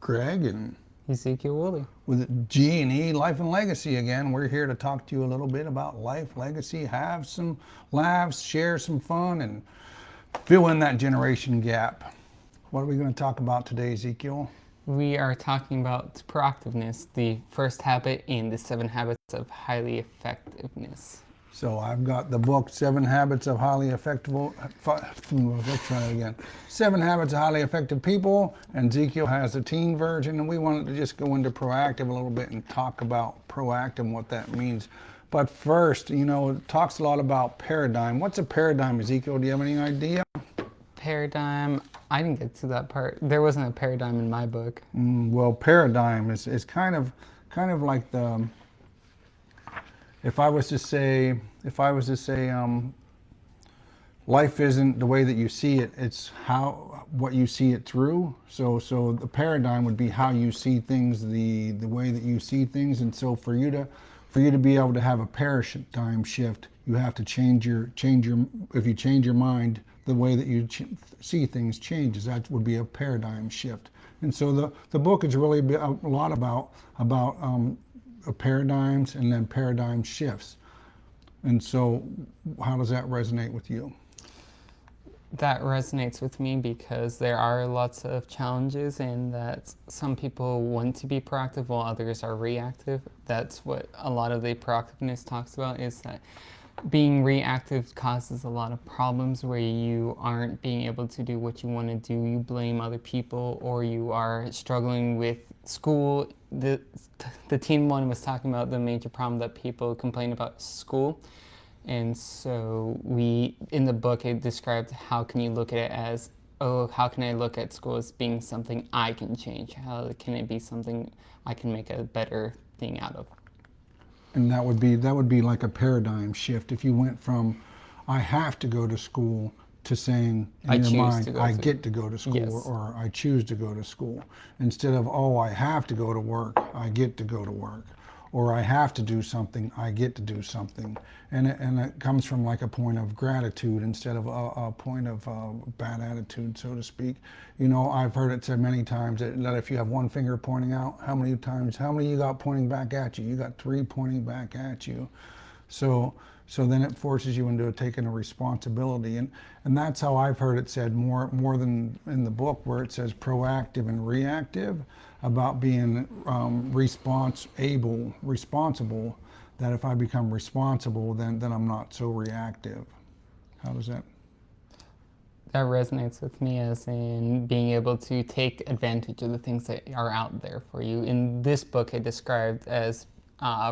Greg and Ezekiel Wooley. with G&E Life and Legacy again. We're here to talk to you a little bit about life, legacy, have some laughs, share some fun, and fill in that generation gap. What are we going to talk about today, Ezekiel? We are talking about proactiveness, the first habit in the 7 habits of highly effectiveness. So I've got the book, 7 Habits of Highly Effective, let's try it again. 7 Habits of Highly Effective People, and Ezekiel has the teen version, and we wanted to just go into proactive a little bit and talk about proactive and what that means. But first, it talks a lot about paradigm. What's a paradigm, Ezekiel? Do you have any idea? Paradigm, I didn't get to that part. There wasn't a paradigm in my book. Well, paradigm is kind of like the, if I was to say, life isn't the way that you see it, it's what you see it through. So the paradigm would be how you see things, the way that you see things. And so for you to be able to have a paradigm shift, you have to change your if you change your mind, the way that you see things changes. That would be a paradigm shift. And so the book is really a lot about paradigms and then paradigm shifts. And so how does that resonate with you? That resonates with me because there are lots of challenges and that some people want to be proactive while others are reactive. That's what a lot of the proactiveness talks about, is that being reactive causes a lot of problems where you aren't being able to do what you want to do. You blame other people, or you are struggling with school. The teen one was talking about the major problem that people complain about school. And so in the book, it described how can you look at it as, how can I look at school as being something I can change? How can it be something I can make a better thing out of? And that would be like a paradigm shift. If you went from I have to go to school to saying in your mind, I get to go to school, yes, or I choose to go to school, instead of, oh, I have to go to work, I get to go to work, or I have to do something, I get to do something. And it comes from like a point of gratitude instead of a point of bad attitude, so to speak. I've heard it said many times that if you have one finger pointing out, how many you got pointing back at you? You got 3 pointing back at you. So then it forces you into taking a responsibility. And that's how I've heard it said more than in the book, where it says proactive and reactive, about being responsible, that if I become responsible, then I'm not so reactive. How does that? That resonates with me, as in being able to take advantage of the things that are out there for you. In this book, it described as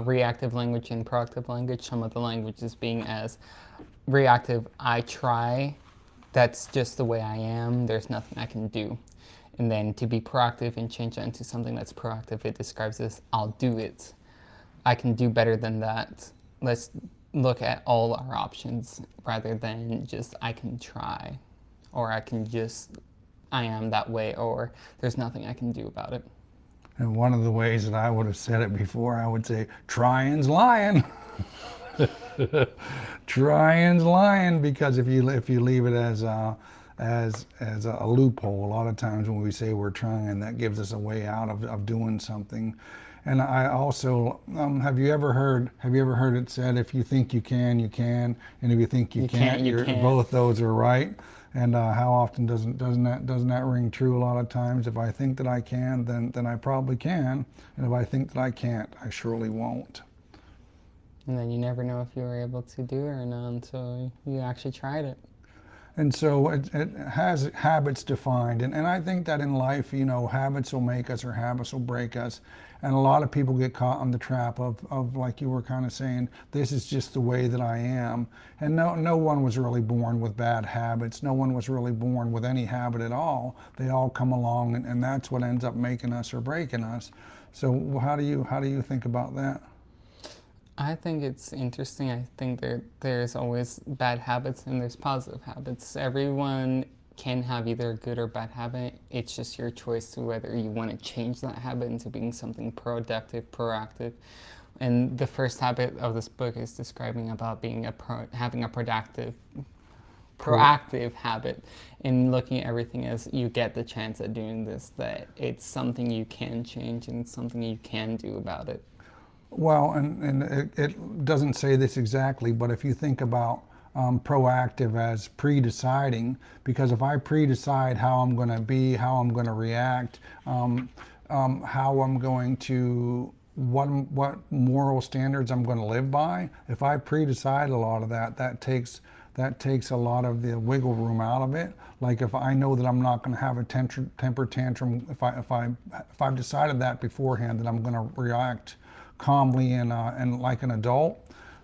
reactive language and proactive language. Some of the languages being as reactive, I try, that's just the way I am, there's nothing I can do. And then to be proactive and change that into something that's proactive, it describes as, I'll do it. I can do better than that. Let's look at all our options rather than just I can try, or I am that way, or there's nothing I can do about it. And one of the ways that I would have said it before, I would say, trying's lying. Trying's lying, because if you leave it as a loophole, a lot of times when we say we're trying, that gives us a way out of doing something. And I also, have you ever heard it said, if you think you can, and if you think you can't, both those are right. And how often doesn't that ring true? A lot of times, if I think that I can, then I probably can, and if I think that I can't, I surely won't. And then you never know if you were able to do it or not until you actually tried it. And so it has habits defined. And I think that in life, habits will make us or habits will break us. And a lot of people get caught on the trap of like you were kind of saying, this is just the way that I am. And no one was really born with bad habits. No one was really born with any habit at all. They all come along, and that's what ends up making us or breaking us. So how do you think about that? I think it's interesting. I think there's always bad habits and there's positive habits. Everyone can have either a good or bad habit. It's just your choice to whether you want to change that habit into being something productive, proactive. And the first habit of this book is describing about being having a productive proactive habit in looking at everything as you get the chance at doing this, that it's something you can change and it's something you can do about it. Well, and it doesn't say this exactly, but if you think about proactive as pre-deciding, because if I pre-decide how I'm going to be, how I'm going to react, how I'm going to, what moral standards I'm going to live by, if I pre-decide a lot of that, that takes a lot of the wiggle room out of it. Like if I know that I'm not going to have a temper tantrum, if I've decided that beforehand that I'm going to react calmly and like an adult,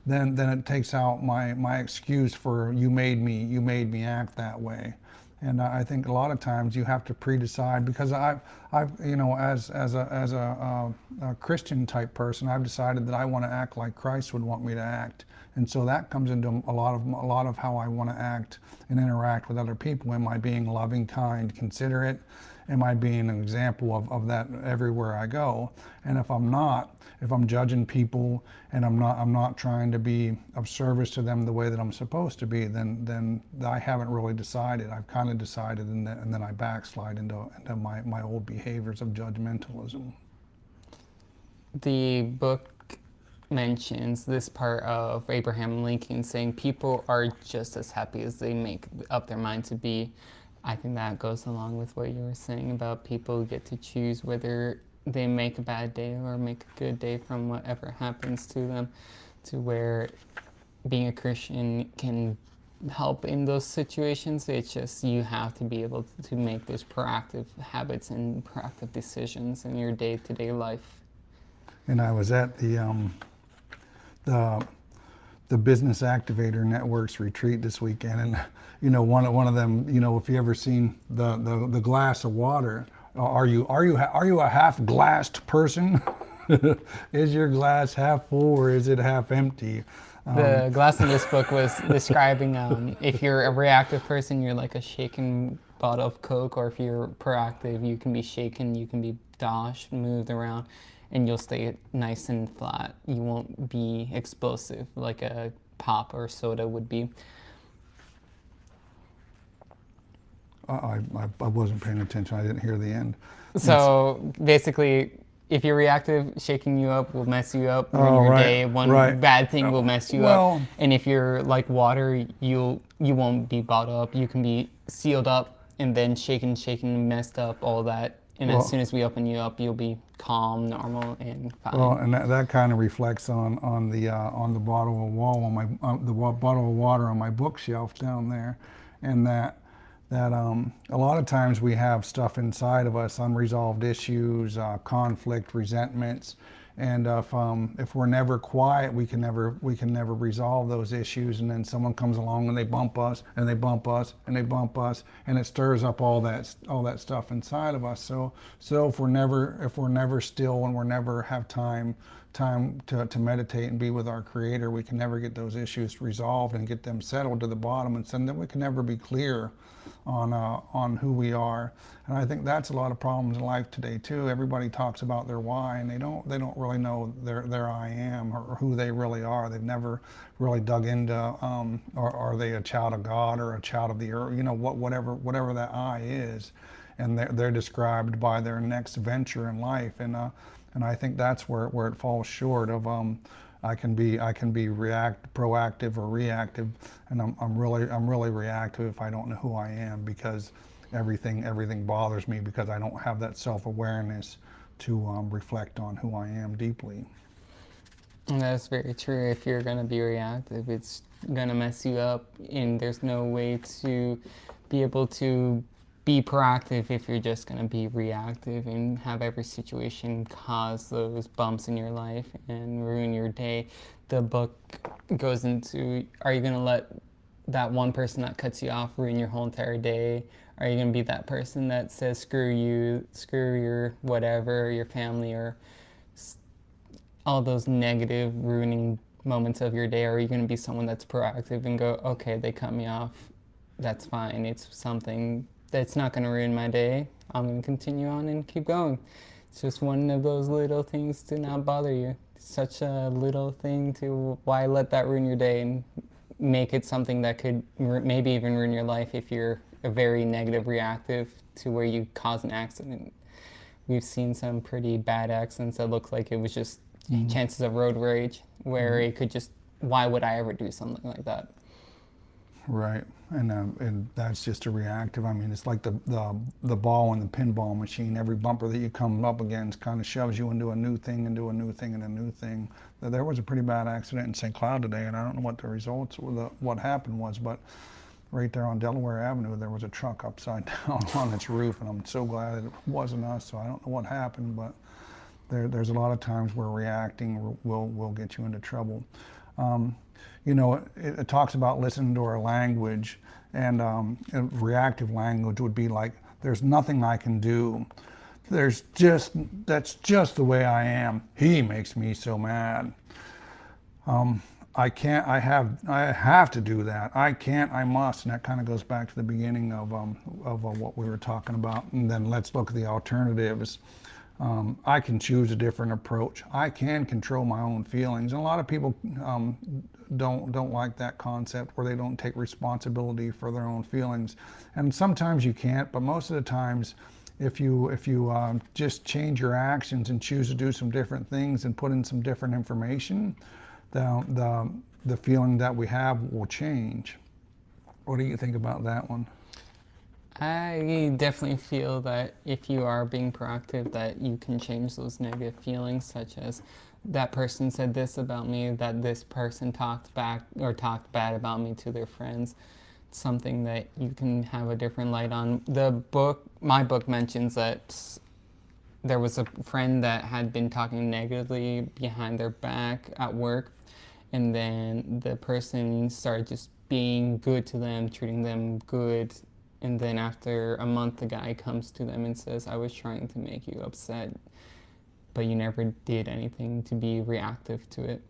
then it takes out my excuse for you made me act that way. And I think a lot of times you have to pre-decide, because I've as a Christian type person, I've decided that I want to act like Christ would want me to act, and so that comes into a lot of how I want to act and interact with other people. Am I being loving, kind, considerate? Am I being an example of that everywhere I go? And if I'm not, if I'm judging people and I'm not trying to be of service to them the way that I'm supposed to be, then I haven't really decided. I've kind of decided, and then I backslide into my old behaviors of judgmentalism. The book mentions this part of Abraham Lincoln saying people are just as happy as they make up their mind to be. I think that goes along with what you were saying about people get to choose whether they make a bad day or make a good day from whatever happens to them, to where being a Christian can help in those situations. It's just you have to be able to make those proactive habits and proactive decisions in your day-to-day life. And I was at the Business Activator Network's retreat this weekend, and one of them, if you ever seen the glass of water, are you a half glassed person? Is your glass half full or is it half empty? The glass in this book was describing if you're a reactive person, you're like a shaken bottle of Coke, or if you're proactive, you can be shaken, you can be doshed, moved around, and you'll stay nice and flat. You won't be explosive like a pop or soda would be. I wasn't paying attention. I didn't hear the end. So basically, if you're reactive, shaking you up will mess you up. Ruin your day. One bad thing will mess you up. And if you're like water, you won't be bottled up. You can be sealed up and then shaken, messed up, all that. And as soon as we open you up, you'll be calm, normal, and fine. Well, and that kind of reflects on the bottle of bottle of water on my bookshelf down there, and that a lot of times we have stuff inside of us, unresolved issues, conflict, resentments, and if we're never quiet, we can never resolve those issues. And then someone comes along and they bump us, and they bump us, and they bump us, and it stirs up all that stuff inside of us. So if we're never still, and we're never have time to meditate and be with our Creator, we can never get those issues resolved and get them settled to the bottom, and so then we can never be clear on who we are. And I think that's a lot of problems in life today too. Everybody talks about their why, and they don't really know their I am, or who they really are. They've never really dug into are they a child of God or a child of the earth? Whatever that I is, and they're described by their next venture in life. And I think that's where it falls short of. I can be proactive or reactive, and I'm really reactive if I don't know who I am, because everything bothers me, because I don't have that self-awareness to reflect on who I am deeply. And that's very true. If you're going to be reactive, it's going to mess you up, and there's no way to be able to be proactive if you're just going to be reactive and have every situation cause those bumps in your life and ruin your day. The book goes into, are you going to let that one person that cuts you off ruin your whole entire day? Are you going to be that person that says screw you, screw your whatever, your family, or all those negative ruining moments of your day? Or are you going to be someone that's proactive and go, okay, they cut me off, that's fine, it's something that's not going to ruin my day. I'm going to continue on and keep going. It's just one of those little things to not bother you. Such a little thing to, why let that ruin your day? And make it something that could maybe even ruin your life if you're a very negative reactive to where you cause an accident. We've seen some pretty bad accidents that look like it was just chances of road rage, where it could just, why would I ever do something like that? Right, and that's just a reactive. I mean, it's like the ball in the pinball machine. Every bumper that you come up against kind of shoves you into a new thing, into a new thing, and a new thing. There was a pretty bad accident in St. Cloud today, and I don't know what the results, what happened was, but right there on Delaware Avenue, there was a truck upside down on its roof, and I'm so glad it wasn't us. So I don't know what happened, but there's a lot of times where reacting will get you into trouble. You know, it talks about listening to our language, and reactive language would be like, there's nothing I can do. That's just the way I am. He makes me so mad. I can't, I have to do that. I can't, I must. And that kind of goes back to the beginning of what we were talking about. And then let's look at the alternatives. I can choose a different approach. I can control my own feelings. And a lot of people don't like that concept, where they don't take responsibility for their own feelings. And sometimes you can't, but most of the times, if you just change your actions and choose to do some different things and put in some different information, the feeling that we have will change. What do you think about that one? I definitely feel that if you are being proactive, that you can change those negative feelings, such as that person said this about me, that this person talked back or talked bad about me to their friends. It's something that you can have a different light on. My book mentions that there was a friend that had been talking negatively behind their back at work, and then the person started just being good to them, treating them good. And then after a month, the guy comes to them and says, I was trying to make you upset, but you never did anything to be reactive to it.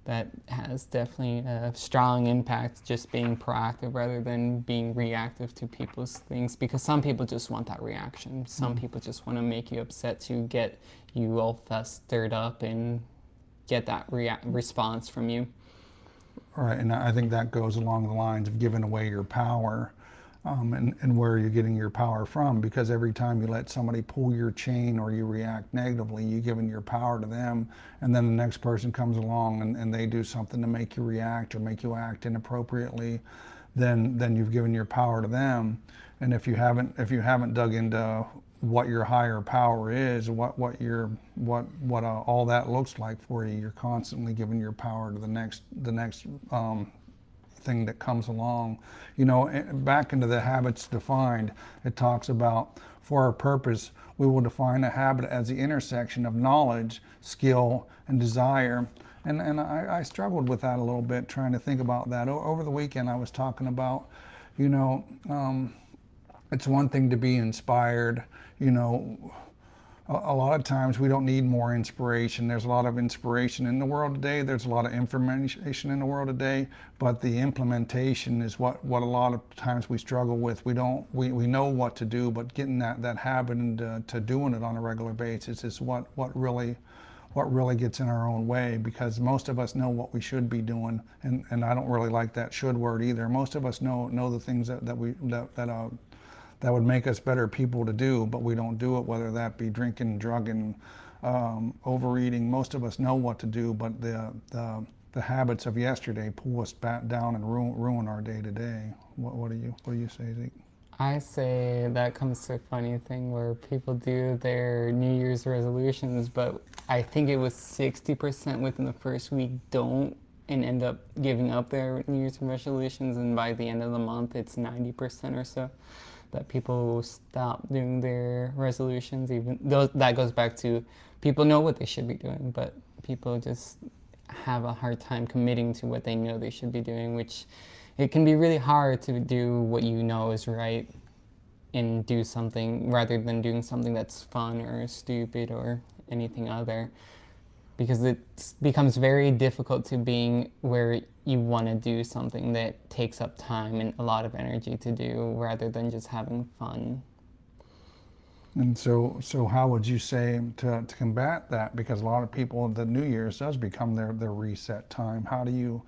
That has definitely a strong impact, just being proactive rather than being reactive to people's things, because some people just want that reaction. Some people just want to make you upset to get you all stirred up and get that response from you. All right, and I think that goes along the lines of giving away your power, and where you're getting your power from, because every time you let somebody pull your chain or you react negatively, you're giving your power to them, and then the next person comes along and they do something to make you react or make you act inappropriately, then you've given your power to them. And if you haven't dug into what your higher power is, what all that looks like for you, you're constantly giving your power to the next thing that comes along. You know, back into the habits defined, it talks about, for our purpose, we will define a habit as the intersection of knowledge, skill, and desire. And I struggled with that a little bit, trying to think about that. Over the weekend, I was talking about, you know, it's one thing to be inspired. You know, a lot of times we don't need more inspiration. There's a lot of inspiration in the world today. There's a lot of information in the world today, but the implementation is what a lot of times we struggle with. We know what to do, but getting that habit and to doing it on a regular basis is what really gets in our own way, because most of us know what we should be doing, and I don't really like that "should" word either. Most of us know the things that would make us better people to do, but we don't do it, whether that be drinking, drugging, overeating. Most of us know what to do, but the habits of yesterday pull us back down and ruin our day to day. What do you say, Zeke? I say that comes to a funny thing where people do their New Year's resolutions, but I think it was 60% within the first week don't, and end up giving up their New Year's resolutions, and by the end of the month it's 90% or so that people will stop doing their resolutions. Even though that goes back to, people know what they should be doing, but people just have a hard time committing to what they know they should be doing, which it can be really hard to do what you know is right and do something rather than doing something that's fun or stupid or anything other, because it becomes very difficult to being where you want to do something that takes up time and a lot of energy to do rather than just having fun. And so how would you say to combat that? Because a lot of people, the New Year's does become their reset time. How do you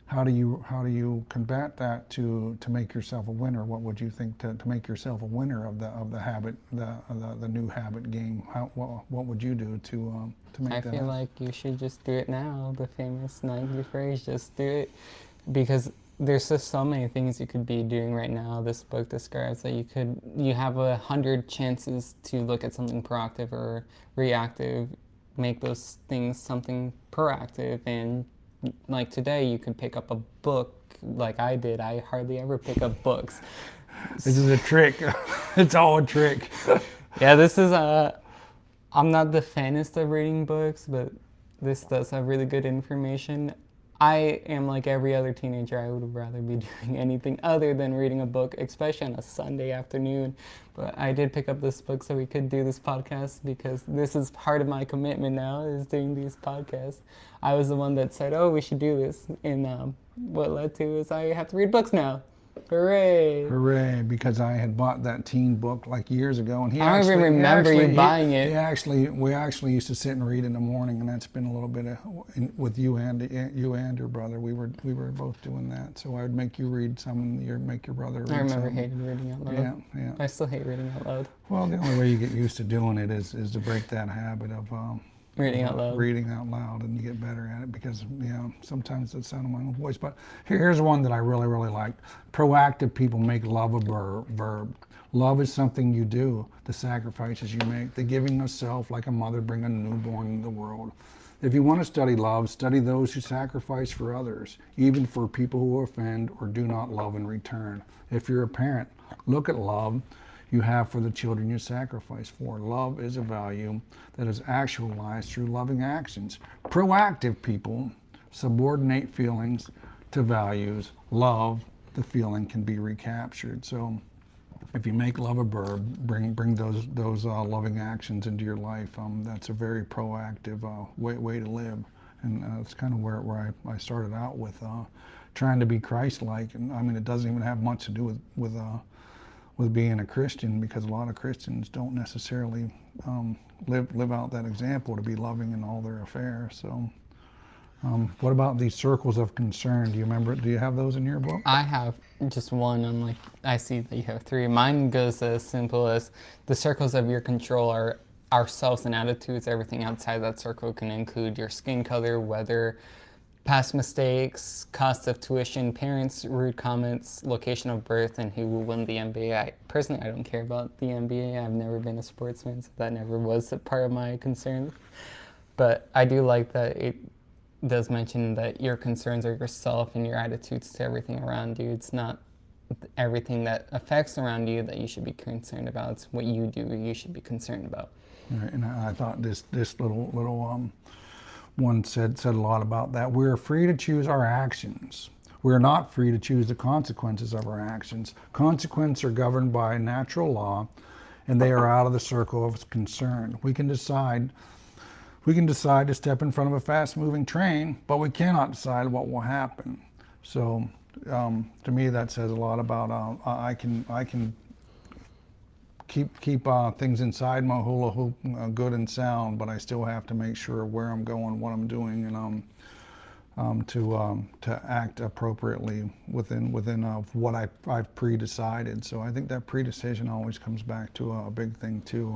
How do you combat that to make yourself a winner? What would you think to make yourself a winner of the habit, the new habit game? What would you do to make I that feel happen? like you should just do it now. The famous Nike phrase, just do it. Because there's just so many things you could be doing right now. This book describes that you have 100 chances to look at something proactive or reactive, make those things something proactive. And like today, you could pick up a book like I did. I hardly ever pick up books. This is a trick. It's all a trick. Yeah, I'm not the fanest of reading books, but this does have really good information. I am like every other teenager. I would rather be doing anything other than reading a book, especially on a Sunday afternoon. But I did pick up this book so we could do this podcast because this is part of my commitment now, is doing these podcasts. I was the one that said, oh, we should do this. And what led to is I have to read books now. Hooray! Hooray! Because I had bought that teen book like years ago, and I don't even remember you buying it. We actually used to sit and read in the morning, and that's been a little bit with you and your brother. We were both doing that. So I would make you read some, and make your brother read some. I remember hating reading out loud. Yeah. I still hate reading out loud. Well, the only way you get used to doing it is to break that habit of Reading out loud. Reading out loud, and you get better at it because sometimes it's the sound of my own voice. But here's one that I really, really liked. Proactive people make love a verb. Love is something you do, the sacrifices you make, the giving of self like a mother bringing a newborn into the world. If you want to study love, study those who sacrifice for others, even for people who offend or do not love in return. If you're a parent, look at love you have for the children you sacrifice for. Love is a value that is actualized through loving actions. Proactive people subordinate feelings to values. Love, the feeling, can be recaptured. So if you make love a verb, bring those loving actions into your life. That's a very proactive way to live. And that's kind of where I started out with trying to be Christ-like. And I mean, it doesn't even have much to do with being a Christian, because a lot of Christians don't necessarily live out that example to be loving in all their affairs. So what about these circles of concern? Do you remember? Do you have those in your book? I have just one. I see that you have three. Mine goes as simple as the circles of your control are ourselves and attitudes. Everything outside that circle can include your skin color, weather, past mistakes, cost of tuition, parents, rude comments, location of birth, and who will win the NBA. Personally, I don't care about the NBA. I've never been a sportsman, so that never was a part of my concern. But I do like that it does mention that your concerns are yourself and your attitudes to everything around you. It's not everything that affects around you that you should be concerned about. It's what you do you should be concerned about. Right, and I thought this little one said a lot about that. We're free to choose our actions. We're not free to choose the consequences of our actions. Consequences are governed by natural law, and they are out of the circle of concern. We can decide to step in front of a fast-moving train, but we cannot decide what will happen. So, to me, that says a lot about I can keep things inside my hula hoop good and sound, but I still have to make sure where I'm going, what I'm doing, and to act appropriately within what I've pre-decided. So I think that pre-decision always comes back to a big thing too.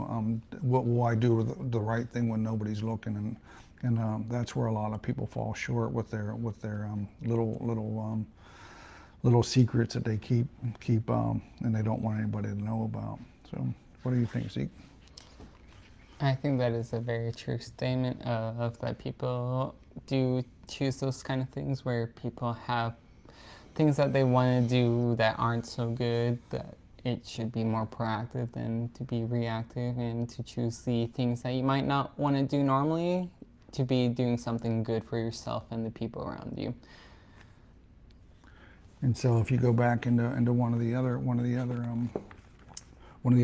What will I do the right thing when nobody's looking, and that's where a lot of people fall short with their little secrets that they keep and they don't want anybody to know about. So what do you think, Zeke? I think that is a very true statement of that people do choose those kind of things where people have things that they want to do that aren't so good, that it should be more proactive than to be reactive, and to choose the things that you might not want to do normally to be doing something good for yourself and the people around you. And so if you go back into one of the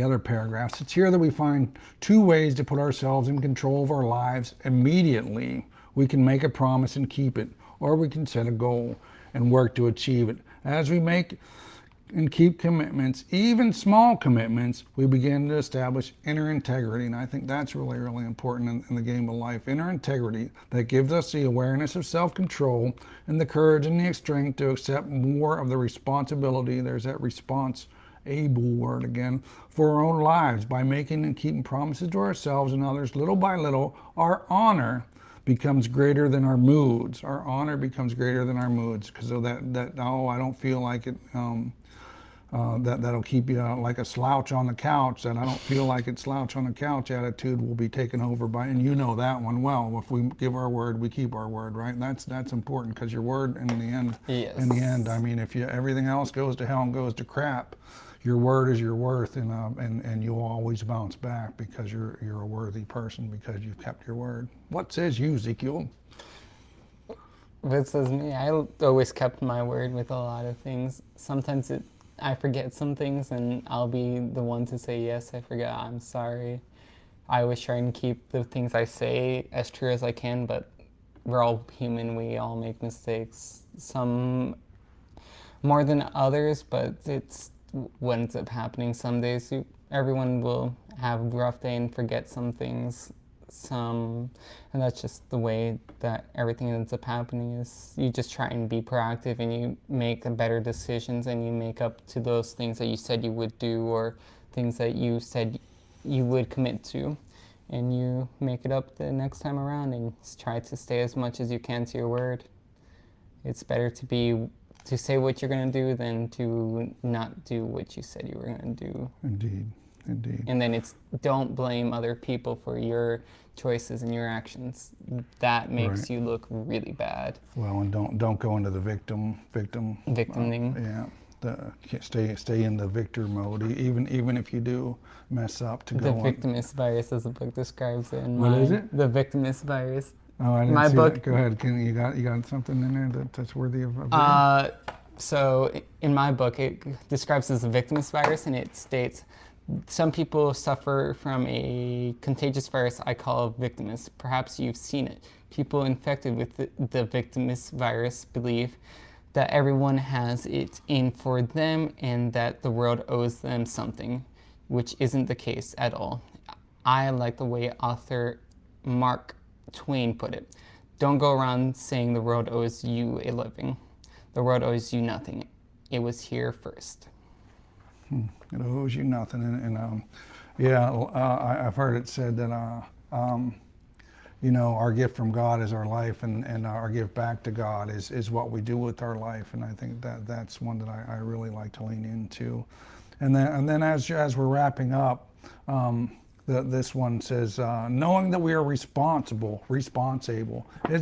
other paragraphs, it's here that we find two ways to put ourselves in control of our lives immediately. We can make a promise and keep it, or we can set a goal and work to achieve it. As we make and keep commitments, even small commitments, we begin to establish inner integrity. And I think that's really, really important in the game of life. Inner integrity that gives us the awareness of self-control and the courage and the strength to accept more of the responsibility. There's that response able word again, for our own lives by making and keeping promises to ourselves and others. Little by little, our honor becomes greater than our moods. Our honor becomes greater than our moods, because of that oh, I don't feel like it, that'll keep you like a slouch on the couch. That I don't feel like it, slouch on the couch attitude will be taken over by, and you know that one well. If we give our word, we keep our word, right? That's important, because your word in the end, Yes. in the end, I mean, if everything else goes to hell and goes to crap, your word is your worth, and you'll always bounce back, because you're a worthy person, because you've kept your word. What says you, Ezekiel? What says me? I always kept my word with a lot of things. Sometimes I forget some things, and I'll be the one to say, yes, I forgot, I'm sorry. I always try and keep the things I say as true as I can, but we're all human. We all make mistakes. Some more than others, but it's what ends up happening. Some days everyone will have a rough day and forget some things. And that's just the way that everything ends up happening. Is you just try and be proactive, and you make better decisions, and you make up to those things that you said you would do, or things that you said you would commit to, and you make it up the next time around, and try to stay as much as you can to your word. It's better to say what you're going to do than to not do what you said you were going to do. Indeed. And then don't blame other people for your choices and your actions. That makes Right. you look really bad. Well, and don't go into the victiming. Stay in the victor mode, even if you do mess up. The victimist virus, as the book describes it. What is it? The victimist virus. Oh, I didn't My see book. that. Go ahead. You got something in there that's worthy of reading? So in my book, it describes as a victimist virus, and it states some people suffer from a contagious virus I call victimist. Perhaps you've seen it. People infected with the victimist virus believe that everyone has it in for them and that the world owes them something, which isn't the case at all. I like the way author Mark Twain put it. Don't go around saying the world owes you a living. The world owes you nothing. It was here first. It owes you nothing. I've heard it said that, our gift from God is our life, and our gift back to God is what we do with our life. And I think that's one that I really like to lean into. And then as we're wrapping up, this one says, knowing that we are responsible is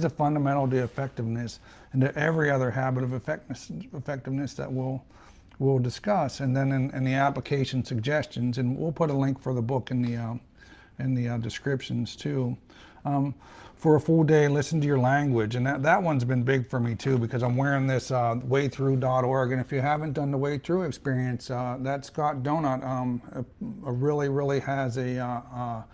a fundamental to effectiveness and to every other habit of effectiveness that we'll discuss. And then in the application suggestions, and we'll put a link for the book in the descriptions too. For a full day, listen to your language. And that one's been big for me too, because I'm wearing this waythrough.org. And if you haven't done the way through experience, that Scott Donut really has a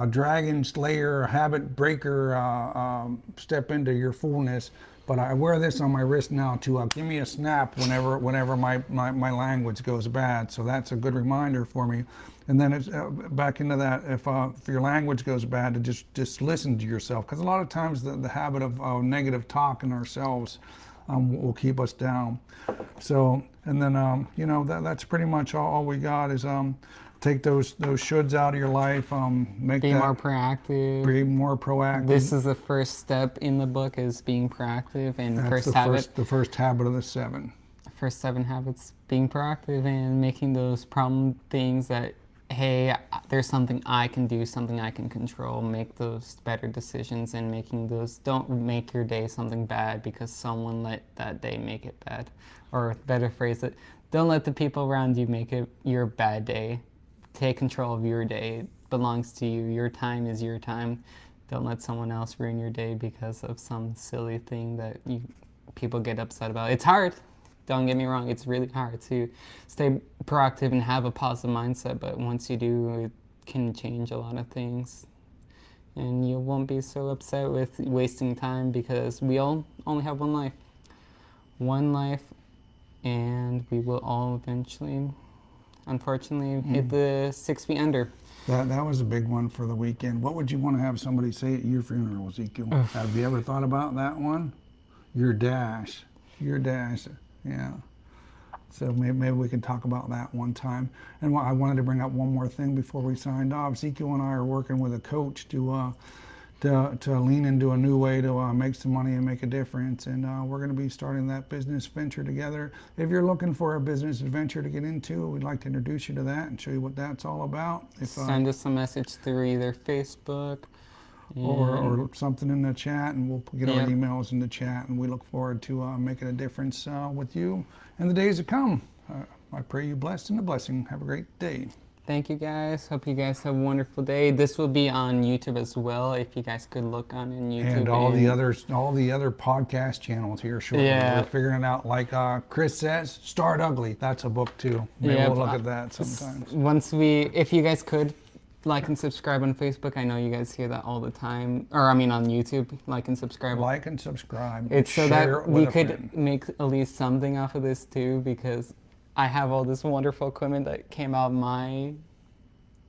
dragon slayer, habit breaker, step into your fullness. But I wear this on my wrist now to give me a snap whenever my language goes bad. So that's a good reminder for me. And then it's back into that, if your language goes bad, to just listen to yourself. Because a lot of times the habit of negative talk in ourselves will keep us down. So, and then, that's pretty much all we got is take those shoulds out of your life. Be more proactive. Be more proactive. This is the first step in the book, is being proactive. And That's the first habit of the 7. First 7 habits, being proactive and making those problem things that, hey, there's something I can do, something I can control. Make those better decisions, and don't make your day something bad because someone let that day make it bad. Or better phrase it, don't let the people around you make it your bad day. Take control of your day. It belongs to you. Your time is your time. Don't let someone else ruin your day because of some silly thing that people get upset about. It's hard. Don't get me wrong. It's really hard to stay proactive and have a positive mindset. But once you do, it can change a lot of things. And you won't be so upset with wasting time, because we all only have one life. One life, and we will all eventually, unfortunately, hit the 6 feet under. That was a big one for the weekend. What would you want to have somebody say at your funeral, Ezekiel? Have you ever thought about that one? Your dash. Yeah. So maybe we can talk about that one time. And I wanted to bring up one more thing before we signed off. Ezekiel and I are working with a coach to lean into a new way to make some money and make a difference. And we're going to be starting that business venture together. If you're looking for a business adventure to get into, we'd like to introduce you to that and show you what that's all about. Send us a message through either Facebook or something in the chat, and we'll get our emails in the chat, and we look forward to making a difference with you in the days to come. I pray you blessed and a blessing. Have a great day. Thank you guys. Hope you guys have a wonderful day. This will be on YouTube as well. If you guys could look on YouTube and all the other podcast channels here shortly. Yeah. We're figuring it out. Like Chris says, Start Ugly. That's a book too. Maybe we'll look at that sometimes. If you guys could like and subscribe on Facebook. I know you guys hear that all the time. Or I mean on YouTube, like and subscribe. Like and subscribe. It's so that we could make at least something off of this too, because I have all this wonderful equipment that came out of my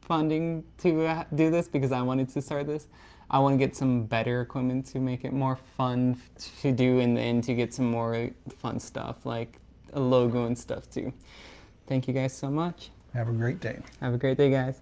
funding to do this, because I wanted to start this. I want to get some better equipment to make it more fun to do, and then to get some more fun stuff like a logo and stuff too. Thank you guys so much. Have a great day. Have a great day, guys.